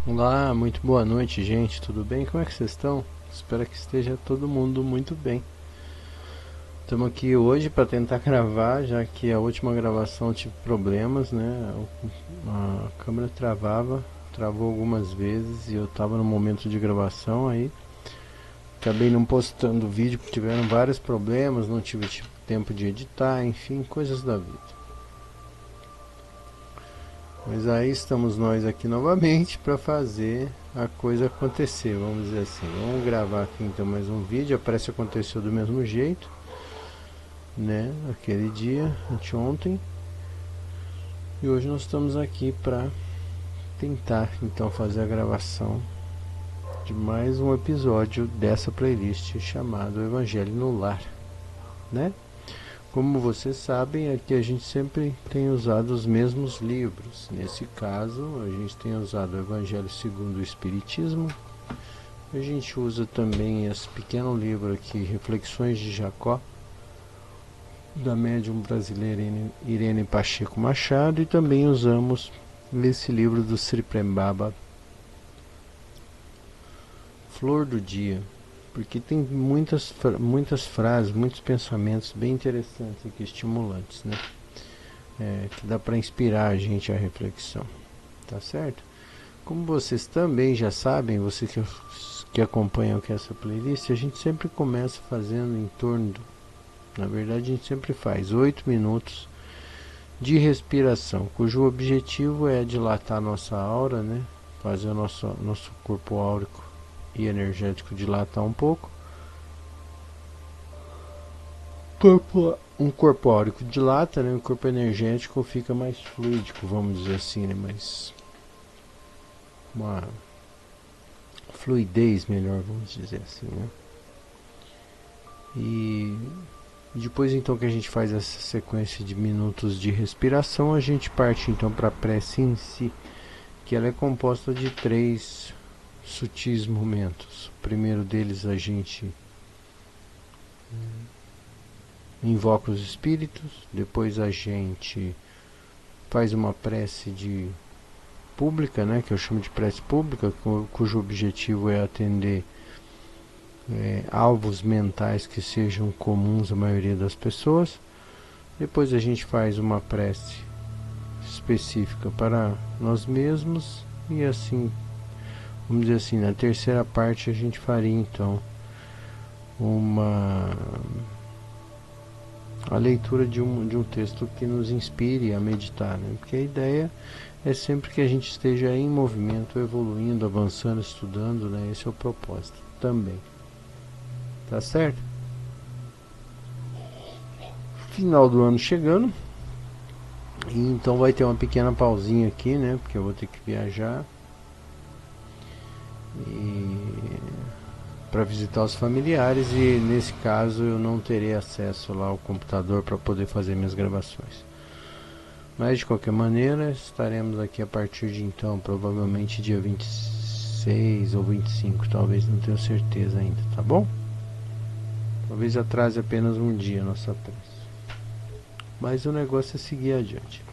Olá, muito boa noite, gente. Tudo bem? Como é que vocês estão? Espero que esteja todo mundo muito bem. Estamos aqui hoje para tentar gravar, já que a última gravação eu tive problemas, né? A câmera travou algumas vezes e eu estava no momento de gravação aí. Acabei não postando o vídeo porque tiveram vários problemas, não tive tempo de editar, enfim, coisas da vida. Mas aí estamos nós aqui novamente para fazer a coisa acontecer, vamos dizer assim. Vamos gravar aqui então mais um vídeo. Parece que aconteceu do mesmo jeito, né? Aquele dia, anteontem. E hoje nós estamos aqui para tentar então fazer a gravação de mais um episódio dessa playlist chamado Evangelho no Lar, né? Como vocês sabem, aqui a gente sempre tem usado os mesmos livros. Nesse caso, a gente tem usado o Evangelho segundo o Espiritismo. A gente usa também esse pequeno livro aqui, Reflexões de Jacó, da médium brasileira Irene Pacheco Machado, e também usamos esse livro do Sri Prembaba, Flor do Dia, porque tem muitas frases, muitos pensamentos bem interessantes aqui, estimulantes, né? Que dá para inspirar a gente à reflexão, tá certo? Como vocês também já sabem, vocês que acompanham aqui essa playlist, a gente sempre começa fazendo em torno, na verdade a gente sempre faz 8 minutos de respiração, cujo objetivo é dilatar nossa aura, né? Fazer o nosso corpo áurico e energético dilatar um pouco. Um corpo áurico dilata, né? O corpo energético fica mais fluídico, vamos dizer assim, né? Mais uma fluidez melhor, vamos dizer assim, né? E depois então que a gente faz essa sequência de minutos de respiração, a gente parte então para a prece em si, que ela é composta de 3 sutis momentos. O primeiro deles a gente invoca os espíritos, depois a gente faz uma prece de pública, né, que eu chamo de prece pública, cujo objetivo é atender alvos mentais que sejam comuns à maioria das pessoas. Depois a gente faz uma prece específica para nós mesmos e assim, vamos dizer assim, na terceira parte a gente faria então a leitura de um texto que nos inspire a meditar, né? Porque a ideia é sempre que a gente esteja em movimento, evoluindo, avançando, estudando, né? Esse é o propósito também. Tá certo? Final do ano chegando. E então vai ter uma pequena pausinha aqui, né? Porque eu vou ter que viajar. Para visitar os familiares, e nesse caso eu não terei acesso lá ao computador para poder fazer minhas gravações. Mas de qualquer maneira, estaremos aqui a partir de então, provavelmente dia 26 ou 25, talvez, não tenho certeza ainda, tá bom? Talvez atrase apenas um dia a nossa prece. Mas o negócio é seguir adiante.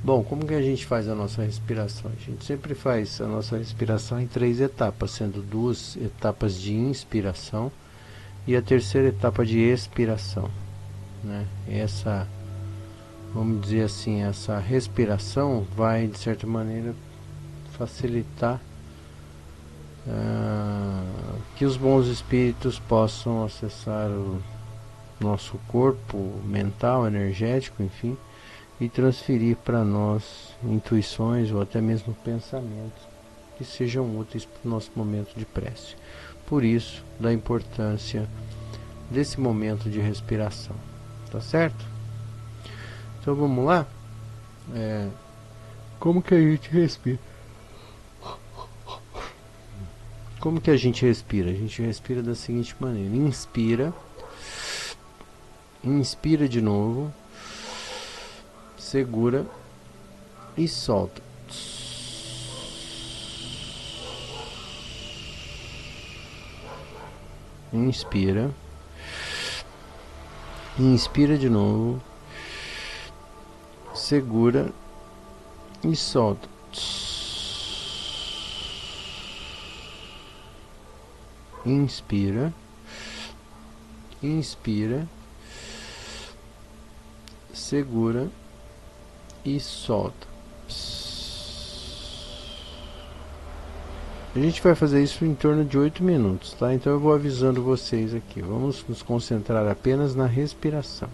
Bom, como que a gente faz a nossa respiração? A gente sempre faz a nossa respiração em 3 etapas, sendo 2 etapas de inspiração e a terceira etapa de expiração, né? Essa, vamos dizer assim, essa respiração vai, de certa maneira, facilitar que os bons espíritos possam acessar o nosso corpo mental, energético, enfim, e transferir para nós intuições ou até mesmo pensamentos que sejam úteis para o nosso momento de prece. Por isso, da importância desse momento de respiração, tá certo? Então vamos lá? Como que a gente respira? Como que a gente respira? A gente respira da seguinte maneira: inspira de novo, segura e solta. Inspira de novo, segura e solta. Inspira, inspira, segura e solta. A gente vai fazer isso em torno de 8 minutos, tá? Então eu vou avisando vocês aqui. Vamos nos concentrar apenas na respiração.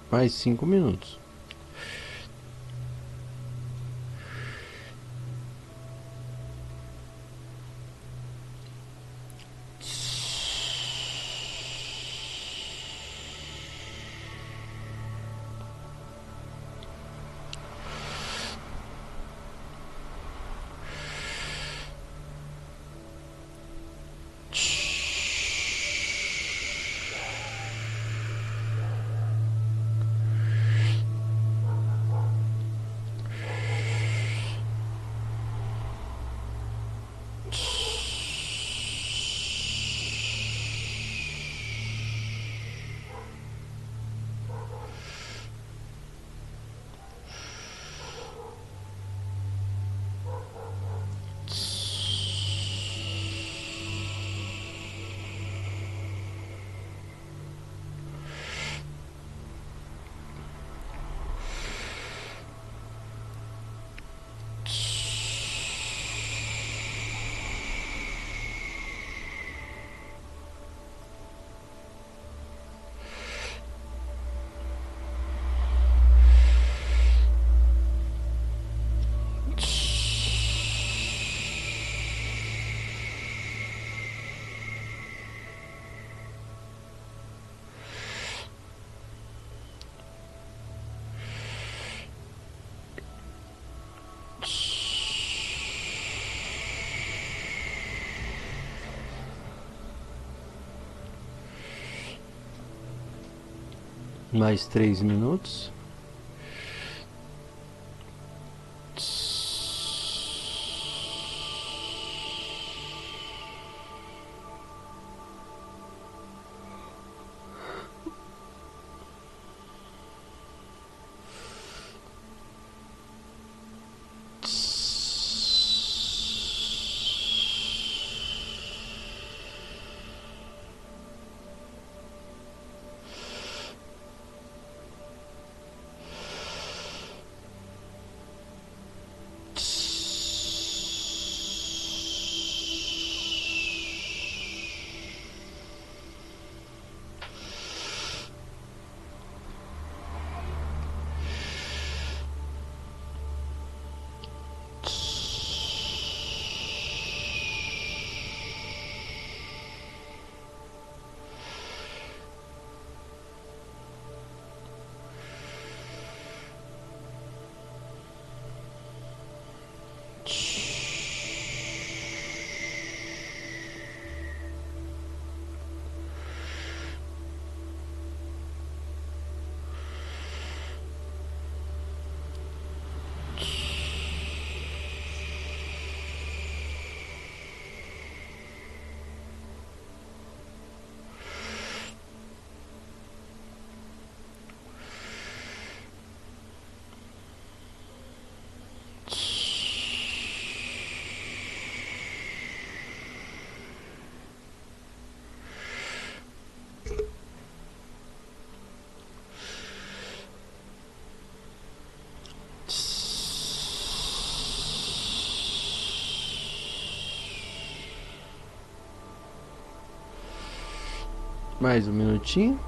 Mais 5 minutos. Mais 3 minutos. Mais um minutinho.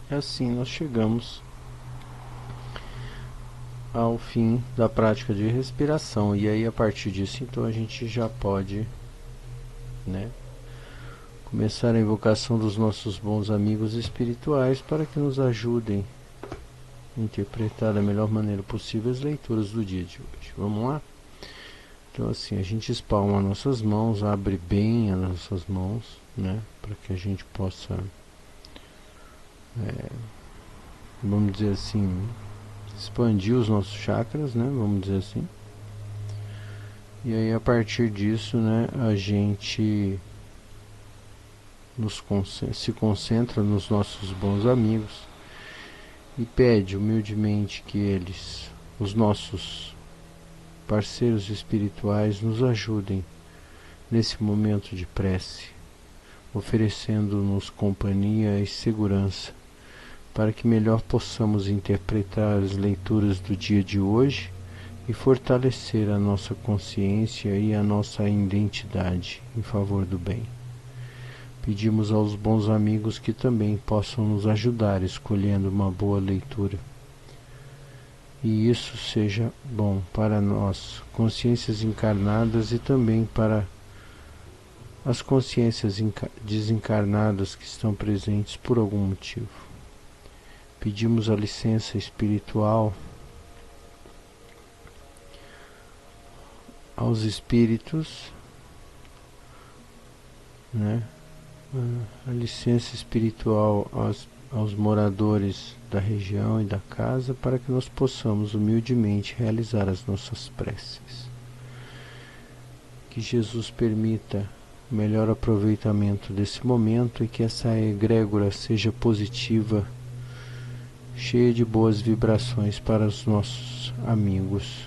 Assim nós chegamos ao fim da prática de respiração, e aí a partir disso então a gente já pode, né, começar a invocação dos nossos bons amigos espirituais para que nos ajudem a interpretar da melhor maneira possível as leituras do dia de hoje. Vamos lá? Então assim, a gente espalma nossas mãos, abre bem as nossas mãos, né, para que a gente possa, vamos dizer assim, expandir os nossos chakras, né, vamos dizer assim. E aí a partir disso, né, a gente se concentra nos nossos bons amigos e pede humildemente que eles, os nossos parceiros espirituais, nos ajudem nesse momento de prece, oferecendo-nos companhia e segurança, para que melhor possamos interpretar as leituras do dia de hoje e fortalecer a nossa consciência e a nossa identidade em favor do bem. Pedimos aos bons amigos que também possam nos ajudar escolhendo uma boa leitura. E isso seja bom para nós, consciências encarnadas, e também para as consciências desencarnadas que estão presentes por algum motivo. Pedimos a licença espiritual aos espíritos, né? A licença espiritual aos moradores da região e da casa, para que nós possamos humildemente realizar as nossas preces. Que Jesus permita o melhor aproveitamento desse momento e que essa egrégora seja positiva, cheia de boas vibrações para os nossos amigos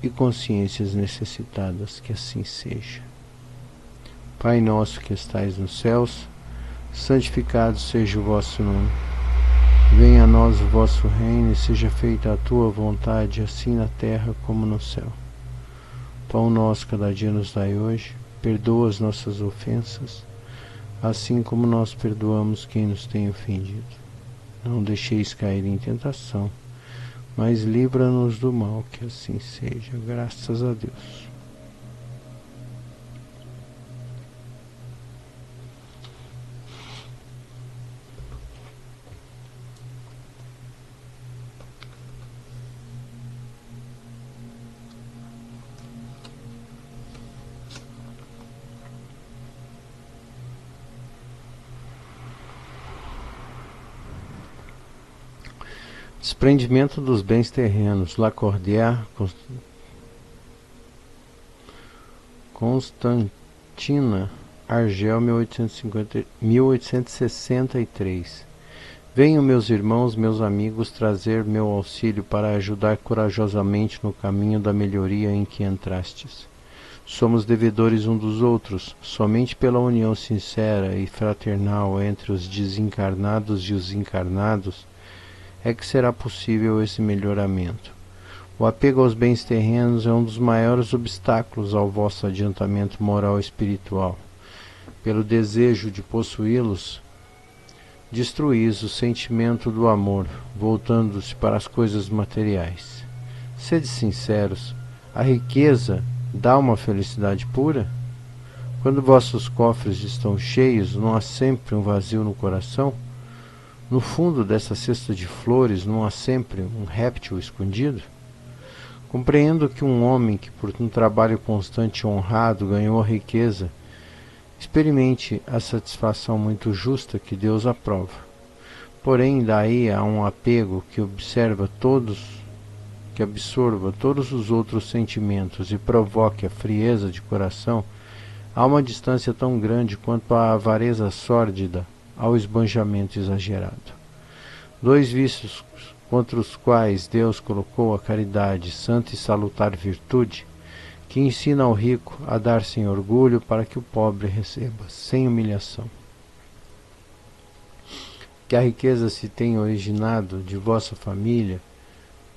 e consciências necessitadas, que assim seja. Pai nosso que estais nos céus, santificado seja o vosso nome. Venha a nós o vosso reino e seja feita a tua vontade, assim na terra como no céu. Pão nosso cada dia nos dai hoje, perdoa as nossas ofensas, assim como nós perdoamos quem nos tem ofendido. Não deixeis cair em tentação, mas livra-nos do mal, que assim seja. Graças a Deus. Desprendimento dos bens terrenos. Lacordaire, Constantina, Argel, 1863. Venham, meus irmãos, meus amigos, trazer meu auxílio para ajudar corajosamente no caminho da melhoria em que entrastes. Somos devedores um dos outros. Somente pela união sincera e fraternal entre os desencarnados e os encarnados é que será possível esse melhoramento. O apego aos bens terrenos é um dos maiores obstáculos ao vosso adiantamento moral e espiritual. Pelo desejo de possuí-los, destruís o sentimento do amor, voltando-se para as coisas materiais. Sede sinceros, a riqueza dá uma felicidade pura? Quando vossos cofres estão cheios, não há sempre um vazio no coração? No fundo dessa cesta de flores, não há sempre um réptil escondido? Compreendo que um homem que por um trabalho constante e honrado ganhou a riqueza, experimente a satisfação muito justa que Deus aprova. Porém, daí há um apego que absorva todos os outros sentimentos e provoque a frieza de coração. Há uma distância tão grande quanto a avareza sórdida ao esbanjamento exagerado. Dois vícios contra os quais Deus colocou a caridade, santa e salutar virtude, que ensina ao rico a dar sem orgulho para que o pobre receba sem humilhação. Que a riqueza se tenha originado de vossa família,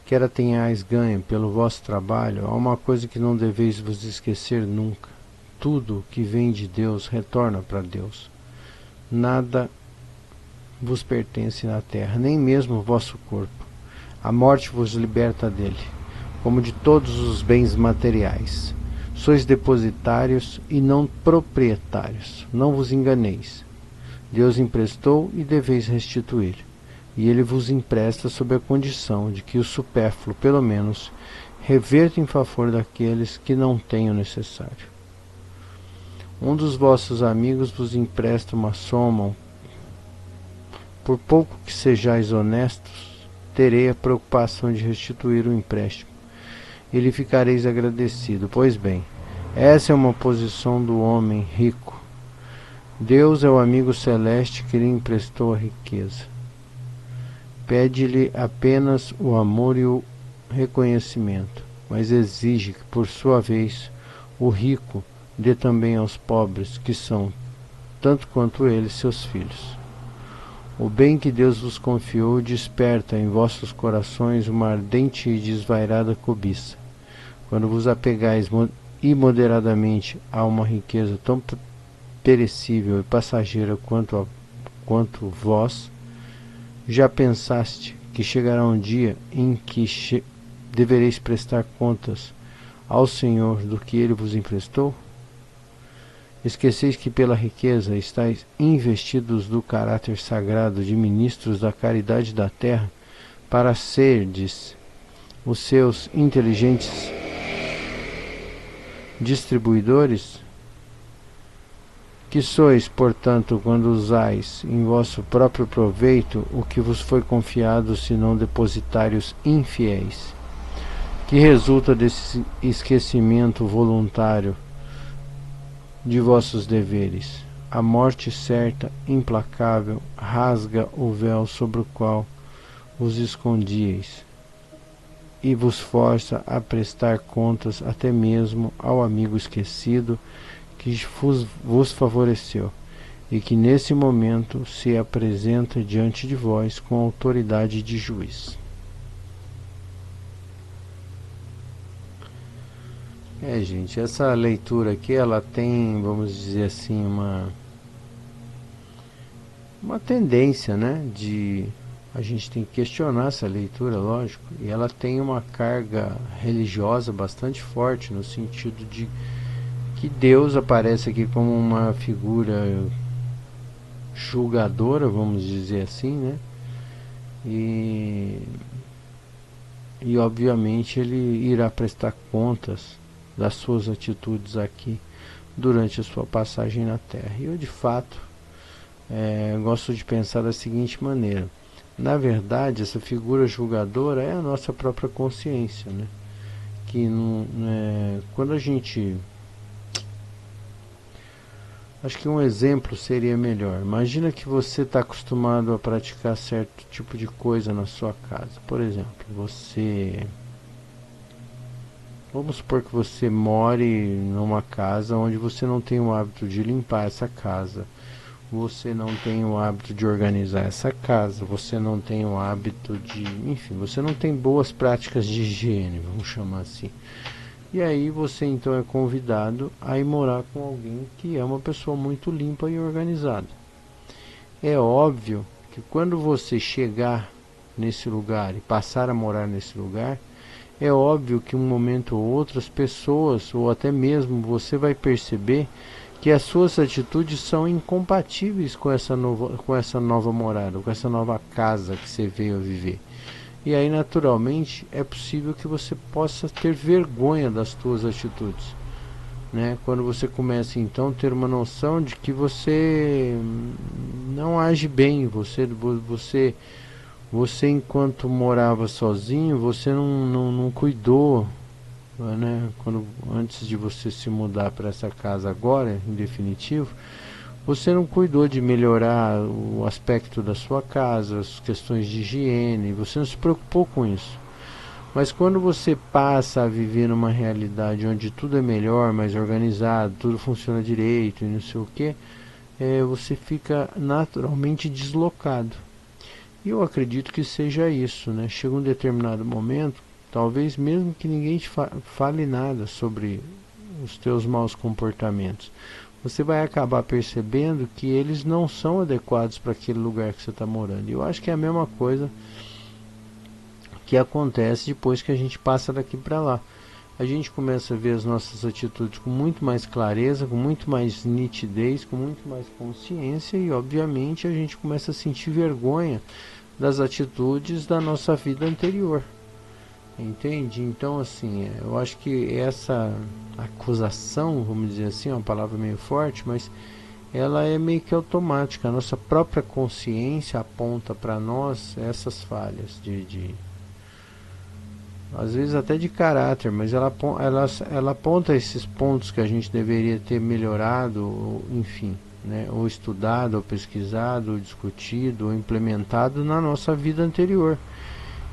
quer a tenhais ganho pelo vosso trabalho, há uma coisa que não deveis vos esquecer nunca. Tudo que vem de Deus retorna para Deus. Nada vos pertence na terra, nem mesmo o vosso corpo. A morte vos liberta dele, como de todos os bens materiais. Sois depositários e não proprietários. Não vos enganeis. Deus emprestou e deveis restituir. E ele vos empresta sob a condição de que o supérfluo, pelo menos, reverta em favor daqueles que não têm o necessário. Um dos vossos amigos vos empresta uma soma. Por pouco que sejais honestos, terei a preocupação de restituir o empréstimo. E lhe ficareis agradecido. Pois bem, essa é uma posição do homem rico. Deus é o amigo celeste que lhe emprestou a riqueza. Pede-lhe apenas o amor e o reconhecimento, mas exige que, por sua vez, o rico dê também aos pobres, que são, tanto quanto eles, seus filhos. O bem que Deus vos confiou desperta em vossos corações uma ardente e desvairada cobiça. Quando vos apegais imoderadamente a uma riqueza tão perecível e passageira quanto vós, já pensaste que chegará um dia em que devereis prestar contas ao Senhor do que Ele vos emprestou? Esqueceis que pela riqueza estáis investidos do caráter sagrado de ministros da caridade da terra, para serdes os seus inteligentes distribuidores? Que sois, portanto, quando usais em vosso próprio proveito o que vos foi confiado, senão depositários infiéis? Que resulta desse esquecimento voluntário de vossos deveres? A morte certa, implacável, rasga o véu sobre o qual vos escondíeis e vos força a prestar contas até mesmo ao amigo esquecido que vos favoreceu e que nesse momento se apresenta diante de vós com autoridade de juiz. Gente, essa leitura aqui, ela tem, vamos dizer assim, uma tendência, né, a gente tem que questionar essa leitura, lógico, e ela tem uma carga religiosa bastante forte, no sentido de que Deus aparece aqui como uma figura julgadora, vamos dizer assim, né? E obviamente ele irá prestar contas das suas atitudes aqui durante a sua passagem na Terra. E eu, de fato, gosto de pensar da seguinte maneira: na verdade, essa figura julgadora é a nossa própria consciência, né? Que quando a gente... Acho que um exemplo seria melhor. Imagina que você está acostumado a praticar certo tipo de coisa na sua casa. Por exemplo, vamos supor que você more numa casa onde você não tem o hábito de limpar essa casa. Você não tem o hábito de organizar essa casa. Você não tem o hábito de... Enfim, você não tem boas práticas de higiene, vamos chamar assim. E aí você então é convidado a ir morar com alguém que é uma pessoa muito limpa e organizada. É óbvio que quando você chegar nesse lugar e passar a morar nesse lugar, é óbvio que um momento ou outro as pessoas, ou até mesmo você, vai perceber que as suas atitudes são incompatíveis com essa nova morada, com essa nova casa que você veio a viver. E aí, naturalmente, é possível que você possa ter vergonha das suas atitudes, né? Quando você começa então a ter uma noção de que você não age bem, você enquanto morava sozinho, você não cuidou, né? Antes de você se mudar para essa casa agora, em definitivo, você não cuidou de melhorar o aspecto da sua casa, as questões de higiene, você não se preocupou com isso. Mas quando você passa a viver numa realidade onde tudo é melhor, mais organizado, tudo funciona direito e não sei o que, você fica naturalmente deslocado. E eu acredito que seja isso, né? Chega um determinado momento, talvez mesmo que ninguém te fale nada sobre os teus maus comportamentos, você vai acabar percebendo que eles não são adequados para aquele lugar que você está morando. E eu acho que é a mesma coisa que acontece depois que a gente passa daqui para lá. A gente começa a ver as nossas atitudes com muito mais clareza, com muito mais nitidez, com muito mais consciência, e obviamente a gente começa a sentir vergonha das atitudes da nossa vida anterior. Entende? Então, assim, eu acho que essa acusação, vamos dizer assim, é uma palavra meio forte, mas ela é meio que automática. A nossa própria consciência aponta para nós essas falhas às vezes até de caráter, mas ela aponta esses pontos que a gente deveria ter melhorado, ou, enfim, né, ou estudado, ou pesquisado, ou discutido, ou implementado na nossa vida anterior.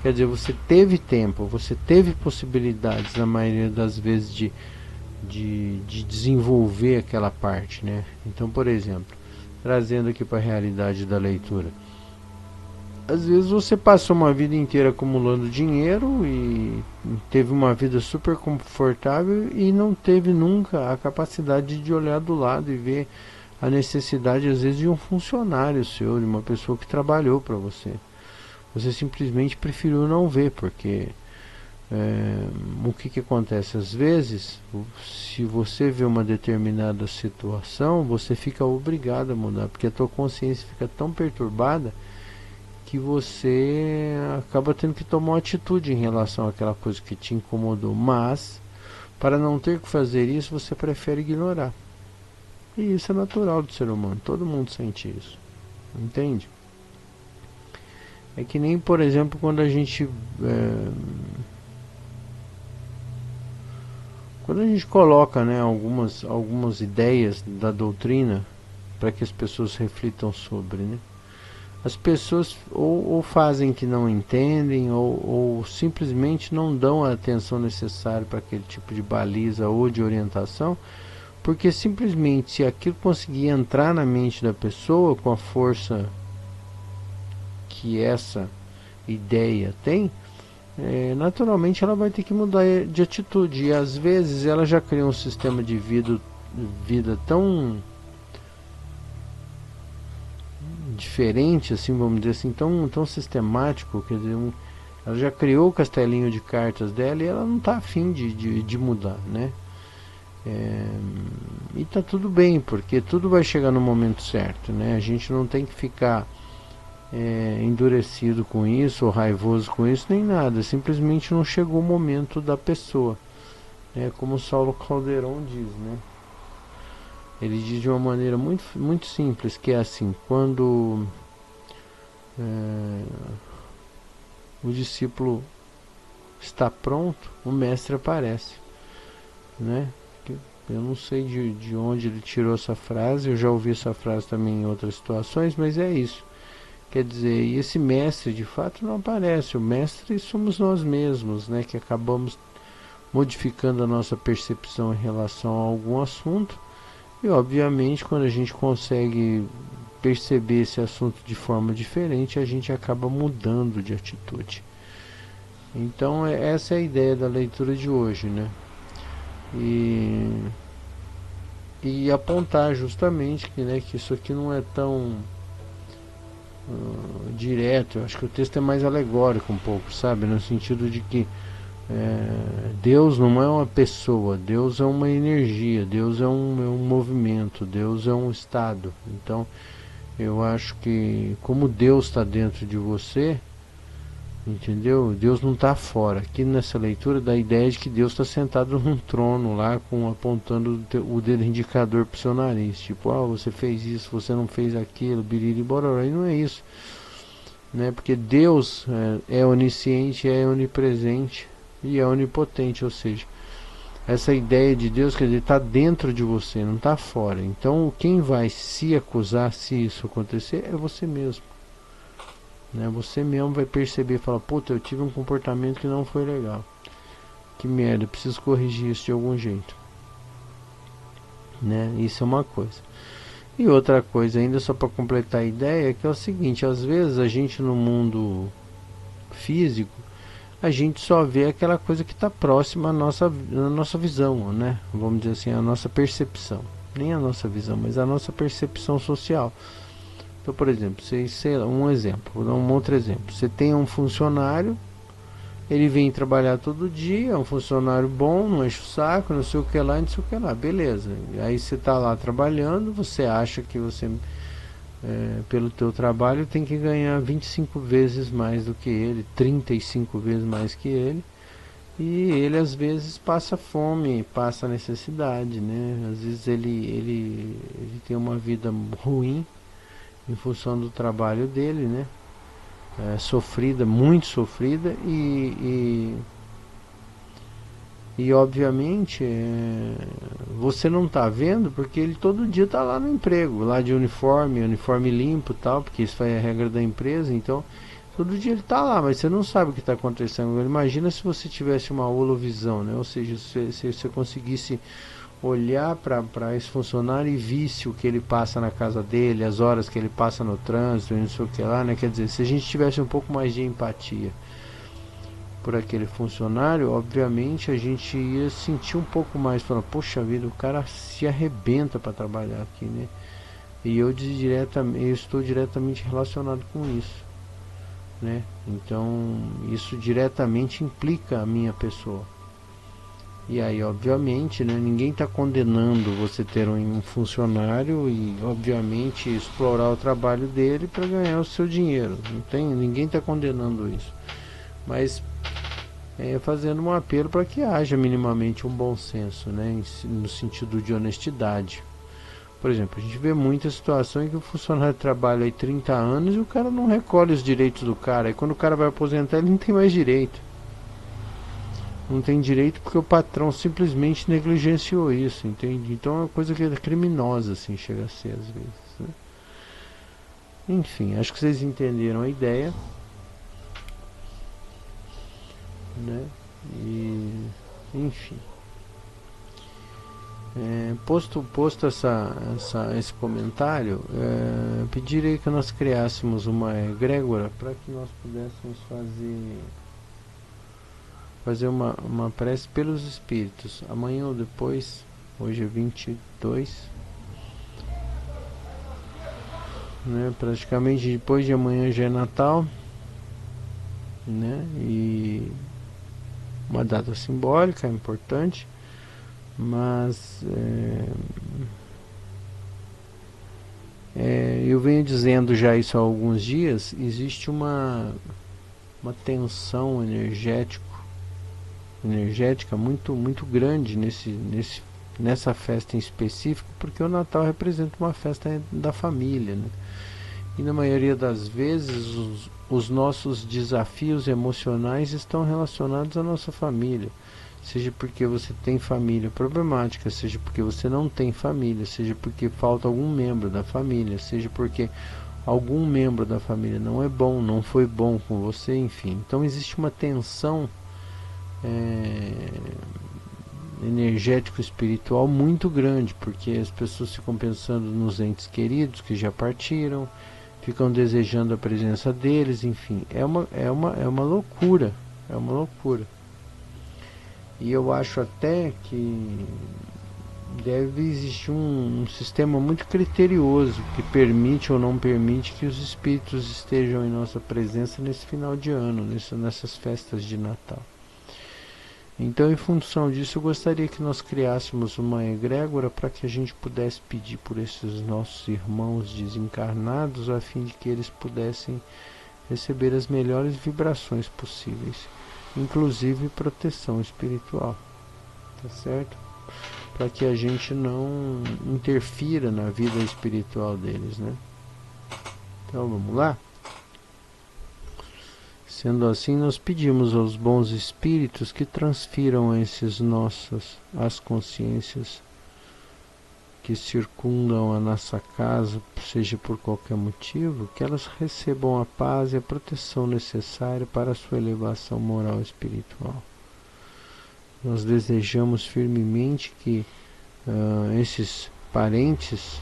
Quer dizer, você teve tempo, você teve possibilidades, na maioria das vezes, de desenvolver aquela parte, né? Então, por exemplo, trazendo aqui para a realidade da leitura, às vezes você passou uma vida inteira acumulando dinheiro e teve uma vida super confortável e não teve nunca a capacidade de olhar do lado e ver a necessidade, às vezes, de um funcionário seu, de uma pessoa que trabalhou para você. Você simplesmente preferiu não ver, porque o que acontece? Às vezes, se você vê uma determinada situação, você fica obrigado a mudar, porque a tua consciência fica tão perturbada que você acaba tendo que tomar uma atitude em relação àquela coisa que te incomodou. Mas, para não ter que fazer isso, você prefere ignorar. E isso é natural do ser humano, todo mundo sente isso, entende? É que nem, por exemplo, quando a gente coloca, né, algumas ideias da doutrina para que as pessoas reflitam sobre, né? As pessoas ou fazem que não entendem, ou simplesmente não dão a atenção necessária para aquele tipo de baliza ou de orientação, porque simplesmente, se aquilo conseguir entrar na mente da pessoa com a força que essa ideia tem, naturalmente ela vai ter que mudar de atitude. E às vezes ela já criou um sistema de vida tão diferente, assim, vamos dizer assim, tão sistemático, quer dizer, ela já criou o castelinho de cartas dela e ela não está afim de mudar, né? E tá tudo bem, porque tudo vai chegar no momento certo, né? A gente não tem que ficar endurecido com isso, ou raivoso com isso, nem nada. Simplesmente não chegou o momento da pessoa, né? Como o Saulo Calderon diz, né? Ele diz de uma maneira muito, muito simples, que é assim: quando o discípulo está pronto, o mestre aparece, né? Eu não sei de onde ele tirou essa frase, eu já ouvi essa frase também em outras situações, mas é isso. Quer dizer, e esse mestre de fato não aparece. O mestre somos nós mesmos, né? Que acabamos modificando a nossa percepção em relação a algum assunto. E obviamente, quando a gente consegue perceber esse assunto de forma diferente, a gente acaba mudando de atitude. Então essa é a ideia da leitura de hoje, né? E apontar justamente que, né, que isso aqui não é tão direto. Eu acho que o texto é mais alegórico um pouco, sabe? No sentido de que Deus não é uma pessoa, Deus é uma energia, Deus é um movimento, Deus é um estado. Então eu acho que como Deus está dentro de você, entendeu? Deus não está fora. Aqui nessa leitura dá a ideia de que Deus está sentado num trono lá, apontando o dedo indicador para o seu nariz. Tipo, você fez isso, você não fez aquilo, biriri, bororó. E não é isso, né? Porque Deus é onisciente, é onipresente e é onipotente. Ou seja, essa ideia de Deus, quer dizer, está dentro de você, não está fora. Então quem vai se acusar se isso acontecer é você mesmo, né? Você mesmo vai perceber e falar, puta, eu tive um comportamento que não foi legal, que merda, preciso corrigir isso de algum jeito, né? Isso é uma coisa. E outra coisa ainda, só para completar a ideia, que é o seguinte: às vezes a gente no mundo físico, a gente só vê aquela coisa que está próxima à nossa visão, né? Vamos dizer assim, a nossa percepção, nem a nossa visão, mas a nossa percepção social. Então, por exemplo, sei lá, um exemplo, vou dar um outro exemplo. Você tem um funcionário, ele vem trabalhar todo dia, é um funcionário bom, não enche o saco, não sei o que lá, não sei o que lá, beleza. Aí você está lá trabalhando, você acha que você, pelo teu trabalho, tem que ganhar 25 vezes mais do que ele, 35 vezes mais que ele. E ele às vezes passa fome, passa necessidade, né? Às vezes ele tem uma vida ruim em função do trabalho dele, né? Sofrida, muito sofrida, e obviamente você não está vendo porque ele todo dia está lá no emprego, lá de uniforme limpo e tal, porque isso é a regra da empresa. Então todo dia ele está lá, mas você não sabe o que está acontecendo. Imagina se você tivesse uma holovisão, né? Ou seja, se você conseguisse olhar para esse funcionário e visse o que ele passa na casa dele, as horas que ele passa no trânsito, não sei o que lá, né? Quer dizer, se a gente tivesse um pouco mais de empatia por aquele funcionário, obviamente a gente ia sentir um pouco mais, falar, poxa vida, o cara se arrebenta para trabalhar aqui, né? E eu estou diretamente relacionado com isso, né? Então isso diretamente implica a minha pessoa. E aí, obviamente, né, ninguém está condenando você ter um funcionário e, obviamente, explorar o trabalho dele para ganhar o seu dinheiro. Ninguém está condenando isso. Mas fazendo um apelo para que haja minimamente um bom senso, né, no sentido de honestidade. Por exemplo, a gente vê muitas situações em que o funcionário trabalha aí 30 anos e o cara não recolhe os direitos do cara. E quando o cara vai aposentar, ele não tem mais direito. Não tem direito porque o patrão simplesmente negligenciou isso, entende? Então é uma coisa que é criminosa, assim, chega a ser às vezes, né? Enfim, acho que vocês entenderam a ideia, né? E, enfim, posto esse comentário, pedirei que nós criássemos uma egrégora para que nós pudéssemos fazer uma prece pelos espíritos. Amanhã ou depois, hoje é 22, né? Praticamente depois de amanhã já é Natal, né? E uma data simbólica importante, mas eu venho dizendo já isso há alguns dias. Existe uma tensão energética muito grande nessa festa em específico, porque o Natal representa uma festa da família, né? E na maioria das vezes os nossos desafios emocionais estão relacionados à nossa família, seja porque você tem família problemática, seja porque você não tem família, seja porque falta algum membro da família, seja porque algum membro da família não é bom, não foi bom com você, enfim. Então existe uma tensão energético espiritual muito grande, porque as pessoas ficam pensando nos entes queridos que já partiram, ficam desejando a presença deles, enfim, é uma loucura, é uma loucura. E eu acho até que deve existir um sistema muito criterioso que permite ou não permite que os espíritos estejam em nossa presença nesse final de ano, nessas festas de Natal. Então, em função disso, eu gostaria que nós criássemos uma egrégora para que a gente pudesse pedir por esses nossos irmãos desencarnados, a fim de que eles pudessem receber as melhores vibrações possíveis, inclusive proteção espiritual, tá certo? Para que a gente não interfira na vida espiritual deles, né? Então, vamos lá? Sendo assim, nós pedimos aos bons espíritos que transfiram as consciências que circundam a nossa casa, seja por qualquer motivo, que elas recebam a paz e a proteção necessária para a sua elevação moral e espiritual. Nós desejamos firmemente que esses parentes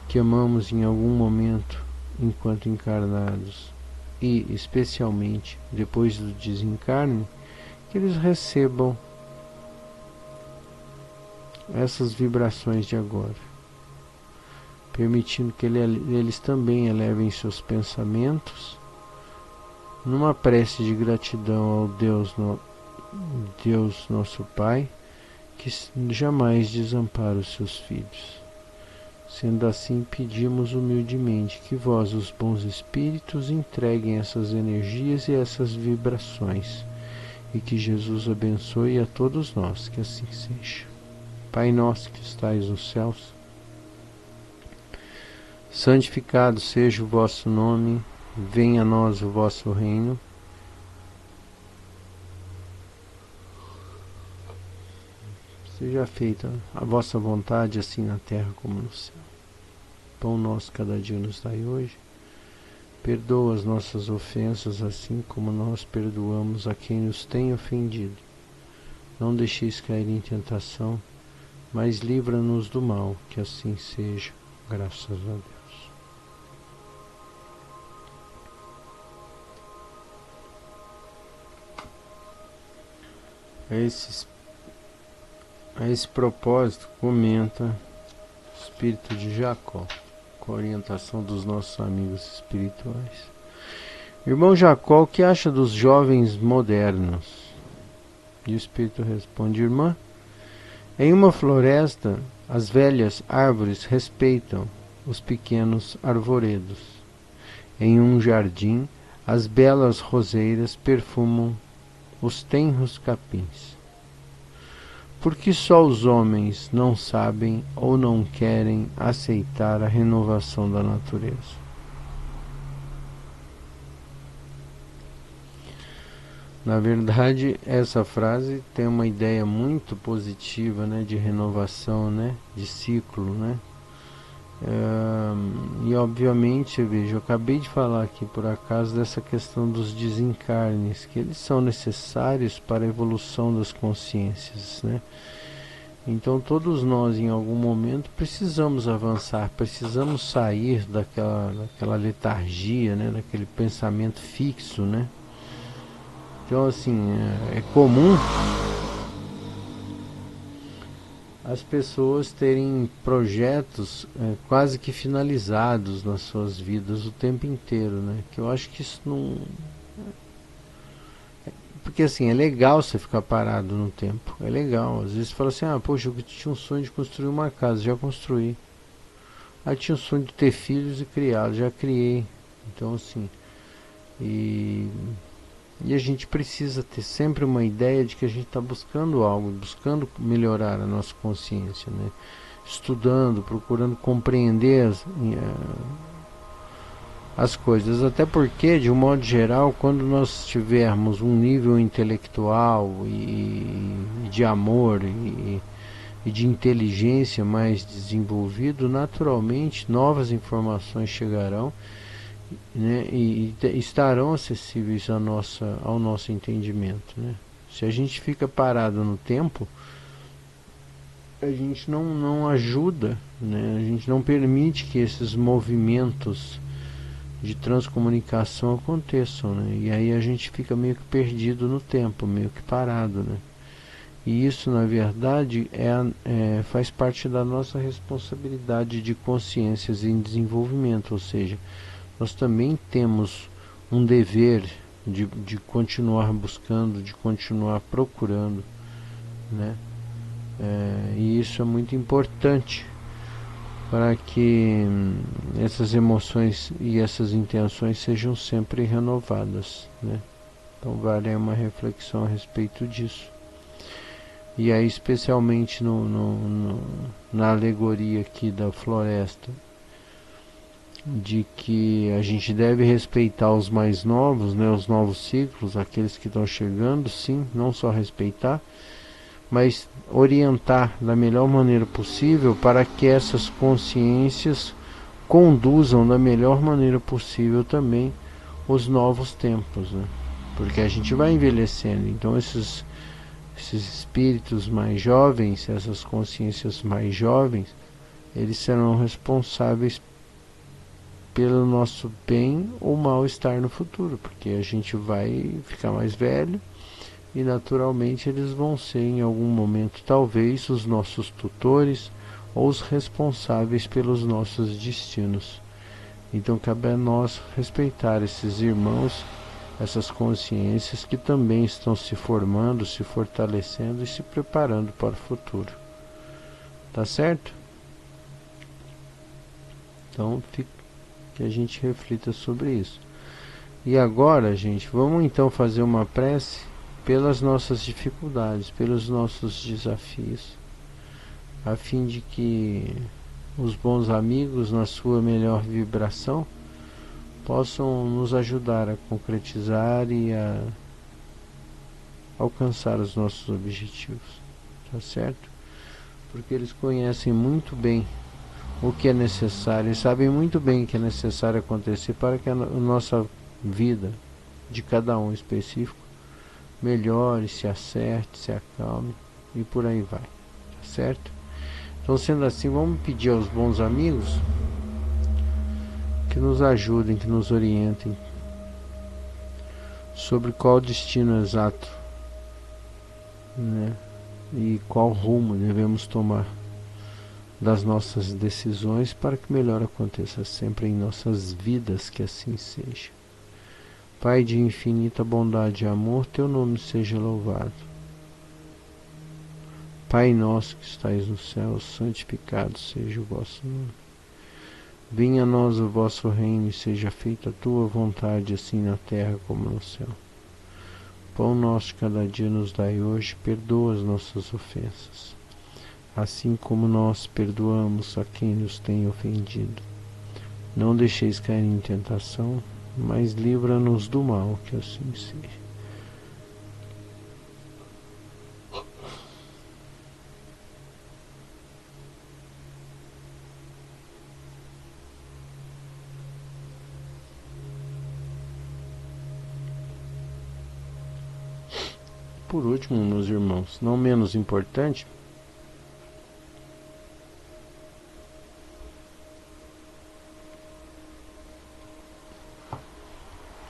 que amamos em algum momento enquanto encarnados, e especialmente depois do desencarne, que eles recebam essas vibrações de agora, permitindo que eles também elevem seus pensamentos numa prece de gratidão ao Deus nosso Pai, que jamais desampara os seus filhos. Sendo assim, pedimos humildemente que vós, os bons espíritos, entreguem essas energias e essas vibrações, e que Jesus abençoe a todos nós, que assim seja. Pai nosso que estais nos céus, santificado seja o vosso nome, venha a nós o vosso reino. Seja feita a vossa vontade, assim na terra como no céu. Pão nosso cada dia nos dai hoje. Perdoa as nossas ofensas, assim como nós perdoamos a quem nos tem ofendido. Não deixeis cair em tentação, mas livra-nos do mal, que assim seja, graças a Deus. A esse propósito, comenta o espírito de Jacó, com a orientação dos nossos amigos espirituais. Irmão Jacó, o que acha dos jovens modernos? E o espírito responde: irmã, em uma floresta, as velhas árvores respeitam os pequenos arvoredos. Em um jardim, as belas roseiras perfumam os tenros capins. Porque só os homens não sabem ou não querem aceitar a renovação da natureza. Na verdade, essa frase tem uma ideia muito positiva, né, de renovação, né, de ciclo, né? E obviamente, veja, eu acabei de falar aqui por acaso dessa questão dos desencarnes, que eles são necessários para a evolução das consciências, né? Então todos nós em algum momento precisamos avançar, precisamos sair daquela letargia, né, daquele pensamento fixo, né? Então assim, é comum as pessoas terem projetos quase que finalizados nas suas vidas o tempo inteiro, né? Que eu acho que isso não... Porque assim, é legal você ficar parado no tempo, é legal. Às vezes você fala assim, poxa, eu tinha um sonho de construir uma casa, já construí. Tinha um sonho de ter filhos e criá-los, já criei. Então assim, e a gente precisa ter sempre uma ideia de que a gente está buscando algo, buscando melhorar a nossa consciência, né? Estudando, procurando compreender as coisas, até porque, de um modo geral, quando nós tivermos um nível intelectual e de amor e de inteligência mais desenvolvido, naturalmente novas informações chegarão, né, e estarão acessíveis ao nosso entendimento, né? Se a gente fica parado no tempo, a gente não ajuda, né? A gente não permite que esses movimentos de transcomunicação aconteçam, né? E aí a gente fica meio que perdido no tempo, meio que parado, né? E isso, na verdade, faz parte da nossa responsabilidade de consciências em desenvolvimento, ou seja, nós também temos um dever de continuar buscando, de continuar procurando, né? E isso é muito importante para que essas emoções e essas intenções sejam sempre renovadas, né? Então vale uma reflexão a respeito disso. E aí, especialmente na alegoria aqui da floresta, de que a gente deve respeitar os mais novos, né, os novos ciclos, aqueles que estão chegando, sim, não só respeitar, mas orientar da melhor maneira possível para que essas consciências conduzam da melhor maneira possível também os novos tempos, né? Porque a gente vai envelhecendo, então esses espíritos mais jovens, essas consciências mais jovens, eles serão responsáveis pelo nosso bem ou mal-estar no futuro, porque a gente vai ficar mais velho e naturalmente eles vão ser em algum momento talvez os nossos tutores ou os responsáveis pelos nossos destinos. Então cabe a nós respeitar esses irmãos, essas consciências que também estão se formando, se fortalecendo e se preparando para o futuro. Tá certo? Então que a gente reflita sobre isso. E agora, gente, vamos então fazer uma prece pelas nossas dificuldades, pelos nossos desafios, a fim de que os bons amigos, na sua melhor vibração, possam nos ajudar a concretizar e a alcançar os nossos objetivos, tá certo? Porque eles conhecem muito bem o que é necessário e sabem muito bem o que é necessário acontecer para que a nossa vida, de cada um específico, melhore, se acerte, se acalme e por aí vai, tá certo? Então, sendo assim, vamos pedir aos bons amigos que nos ajudem, que nos orientem sobre qual destino exato, né? E qual rumo devemos tomar das nossas decisões para que melhor aconteça sempre em nossas vidas, que assim seja. Pai de infinita bondade e amor, teu nome seja louvado. Pai nosso que estais no céu, santificado seja o vosso nome. Venha a nós o vosso reino e seja feita a tua vontade, assim na terra como no céu. Pão nosso de cada dia nos dai hoje, perdoa as nossas ofensas, assim como nós perdoamos a quem nos tem ofendido. Não deixeis cair em tentação, mas livra-nos do mal, que assim seja. Por último, meus irmãos, não menos importante,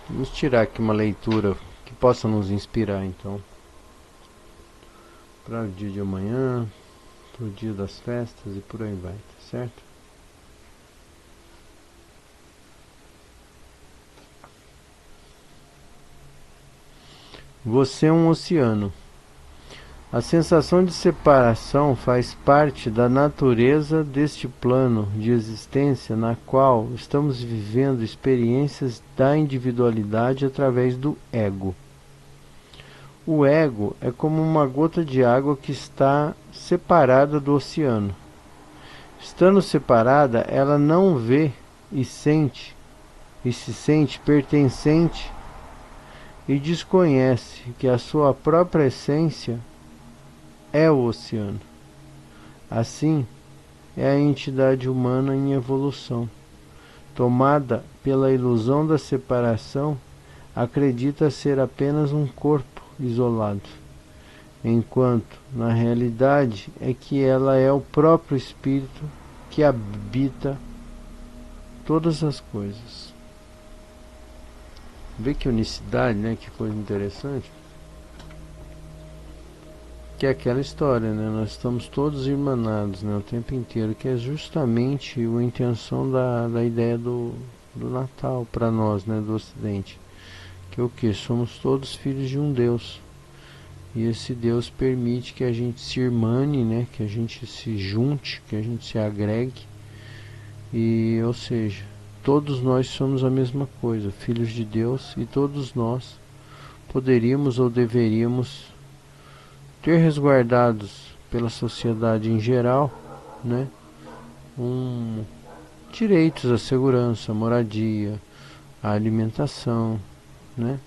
vamos tirar aqui uma leitura que possa nos inspirar, então, para o dia de amanhã, para o dia das festas e por aí vai, tá certo? Você é um oceano. A sensação de separação faz parte da natureza deste plano de existência na qual estamos vivendo experiências da individualidade através do ego. O ego é como uma gota de água que está separada do oceano. Estando separada, ela não vê e sente, e se sente pertencente e desconhece que a sua própria essência é o oceano. Assim, é a entidade humana em evolução. Tomada pela ilusão da separação, acredita ser apenas um corpo isolado, enquanto, na realidade, é que ela é o próprio espírito que habita todas as coisas. Vê que unicidade, né? Que coisa interessante. Que é aquela história, né? Nós estamos todos irmanados, né? O tempo inteiro, que é justamente a intenção da ideia do Natal para nós, né? Do Ocidente. Que que é o que? Somos todos filhos de um Deus. E esse Deus permite que a gente se irmane, né? Que a gente se junte, que a gente se agregue. E, ou seja, todos nós somos a mesma coisa, filhos de Deus, e todos nós poderíamos ou deveríamos ter resguardados pela sociedade em geral, né? Direitos à segurança, à moradia, à alimentação, né?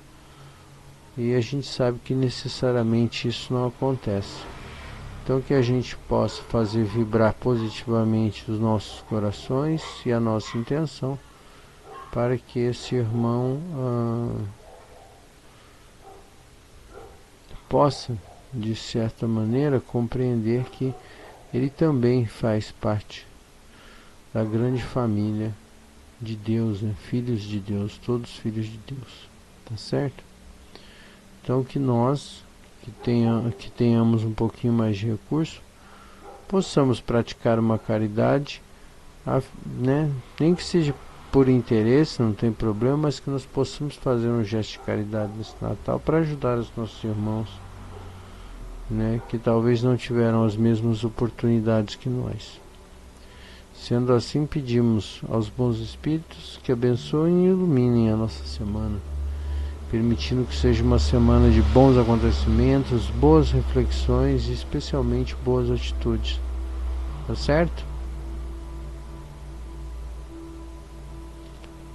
E a gente sabe que necessariamente isso não acontece. Então que a gente possa fazer vibrar positivamente os nossos corações e a nossa intenção para que esse irmão possa, de certa maneira, compreender que ele também faz parte da grande família de Deus, né? Filhos de Deus, todos filhos de Deus, tá certo? Então que nós, que tenhamos um pouquinho mais de recurso, possamos praticar uma caridade, né? Nem que seja por interesse, não tem problema, mas que nós possamos fazer um gesto de caridade nesse Natal para ajudar os nossos irmãos, né? Que talvez não tiveram as mesmas oportunidades que nós. Sendo assim, pedimos aos bons espíritos que abençoem e iluminem a nossa semana, permitindo que seja uma semana de bons acontecimentos, boas reflexões e especialmente boas atitudes. Tá certo?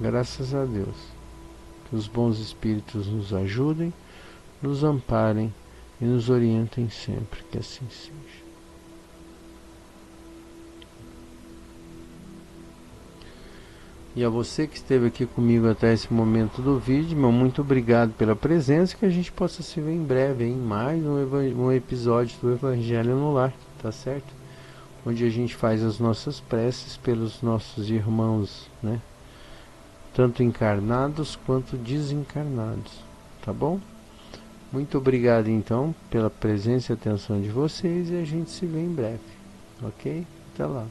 Graças a Deus. Que os bons espíritos nos ajudem, nos amparem e nos orientem sempre. Que assim seja. E a você que esteve aqui comigo até esse momento do vídeo, meu muito obrigado pela presença, que a gente possa se ver em breve em mais um episódio do Evangelho no Lar, tá certo? Onde a gente faz as nossas preces pelos nossos irmãos, né? Tanto encarnados quanto desencarnados, tá bom? Muito obrigado então pela presença e atenção de vocês e a gente se vê em breve, ok? Até lá.